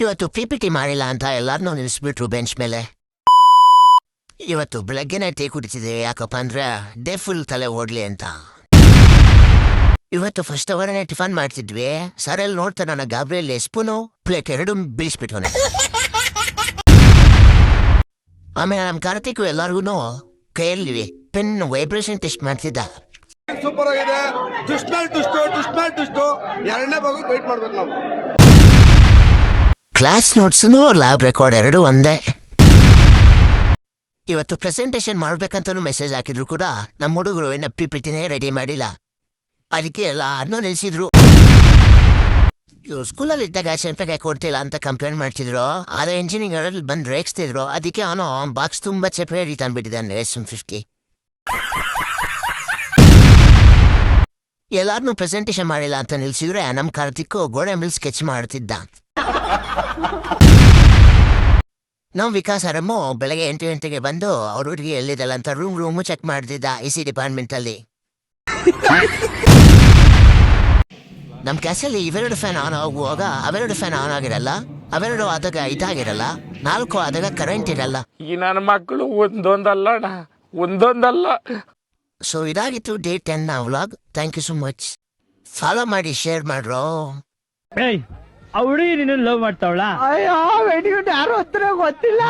ಇವತ್ತು PPT ಮಾಡಿಲ್ಲ ಅಂತ ಎಲ್ಲಾರನ್ನೂ ನಿಲ್ಲಿಸ್ಬಿಟ್ರು ಬೆಂಚ್ ಮೇಲೆ. ಇವತ್ತು ಬೆಳಗ್ಗೆನೆ ಟೀ ಕುಡಿತಿದ್ದೆ, ಯಾಕಪ್ಪ ಅಂದ್ರೆ ಡೇ ಫುಲ್ ತಲೆ ಓಡ್ಲಿ ಅಂತ. ಇವತ್ತು ಫಸ್ಟ್ ಅವರೇ ಟಿಫನ್ ಮಾಡ್ತಿದ್ವಿ. ಸರ್ ಎಲ್ಲಿ ನೋಡ್ತಾ ನನ್ನ ಗಾಬರಿಯಲ್ಲಿ ಸ್ಪೂನು ಪ್ಲೇಟ್ ಎರಡು ಬೀಳಿಸ್ಬಿಟ್ಟವನೆ. ಆಮೇಲೆ ನಮ್ಮ ಕಾರ್ತಿಕ್ ಎಲ್ಲರಿಗೂ ಕೈಯಲ್ಲಿ ಪೆನ್ ವೈಬ್ರೇಷನ್ ಟೆಸ್ಟ್ ಮಾಡ್ತಿದ್ದ. ಸೂಪರ್ ಆಗಿದೆ. ದುಷ್ಟು ಎರಡನೇ ಭಾಗ ವೇಟ್ ಮಾಡ್ಬೇಕು ನಾವು. ಕ್ಲಾಸ್ ನೋಟ್ಸ್ನು ಲ್ಯಾಬ್ ರೆಕಾರ್ಡ್ ಎರಡು ಒಂದೇ. ಇವತ್ತು ಪ್ರೆಸೆಂಟೇಷನ್ ಮಾಡ್ಬೇಕಂತನೂ ಮೆಸೇಜ್ ಹಾಕಿದ್ರು ಕೂಡ ನಮ್ಮ ಹುಡುಗರು ಇನ್ನ PPTನೇ ರೆಡಿ ಮಾಡಿಲ್ಲ. ಅದಕ್ಕೆ ಎಲ್ಲಾರನ್ನೂ ನಿಲ್ಸಿದ್ರು. ಸ್ಕೂಲಲ್ಲಿ ಇದ್ದಾಗ ಸೆಂಪೆಗೆ ಕೊಡ್ತಿಲ್ಲ ಅಂತ ಕಂಪ್ಲೇಂಟ್ ಮಾಡ್ತಿದ್ರು. ಆದ್ರೆ ಇಂಜಿನಿಯರ್ ಬಂದು ರೇಗಿಸ್ತಿದ್ರು. ಅದಕ್ಕೆ ಅವನು ಬಾಕ್ಸ್ ತುಂಬಾ ಚಪ್ಪೆ ಹಿಡಿ ತಂದ್ಬಿಟ್ಟಿದ್ದಾನೆ SM50. ಎಲ್ಲಾರನ್ನೂ ಪ್ರೆಸೆಂಟೇಷನ್ ಮಾಡಿಲ್ಲ ಅಂತ ನಿಲ್ಸಿದ್ರೆ ನಮ್ಮ ಕಾರ್ತಿಕ್ ಗೋಡೆ ಮೇಲೆ ಸ್ಕೆಚ್ ಮಾಡ್ತಿದ್ದ. ನಾವು ವಿಕಾಸ್ ಅರಮ್ಮು ಬೆಳಗ್ಗೆ 8 ಗಂಟೆಗೆ ಬಂದು ಅವ್ರ ಹುಡುಗಿ ಎಲ್ಲಿದ್ದಲ್ಲ ಅಂತ ರೂಮ್ ಚೆಕ್ ಮಾಡ್ತಿದ್ದ EC ಡಿಪಾರ್ಟ್ಮೆಂಟ್ ಅಲ್ಲಿ. ನಮ್ಮ ಕ್ಲಾಸಲ್ಲಿ ಇವೆರಡು ಫ್ಯಾನ್ ಆನ್ ಆಗುವಾಗ ಅವೆರಡು ಫ್ಯಾನ್ ಆನ್ ಆಗಿರಲ್ಲ, ಅವೆರಡು ಆದಾಗ ಇದಾಗಿರಲ್ಲ, 4 ಆದಾಗ ಕರೆಂಟ್ ಇರಲ್ಲ. ಈ ನನ್ನ ಮಕ್ಕಳು ಒಂದೊಂದಲ್ಲ. ಸೊ ಇದಾಗಿತ್ತು day 10 vlog. Thank you so much. Follow ಮಾಡಿ, ಶೇರ್ ಮಾಡ್ರೋ. ಆ ಹುಡುಗಿ ನಿನ್ನ ಲವ್ ಮಾಡ್ತಾವಳ? ಅಯ್ಯೋ ಯಾರು ಹತ್ರ ಗೊತ್ತಿಲ್ಲ.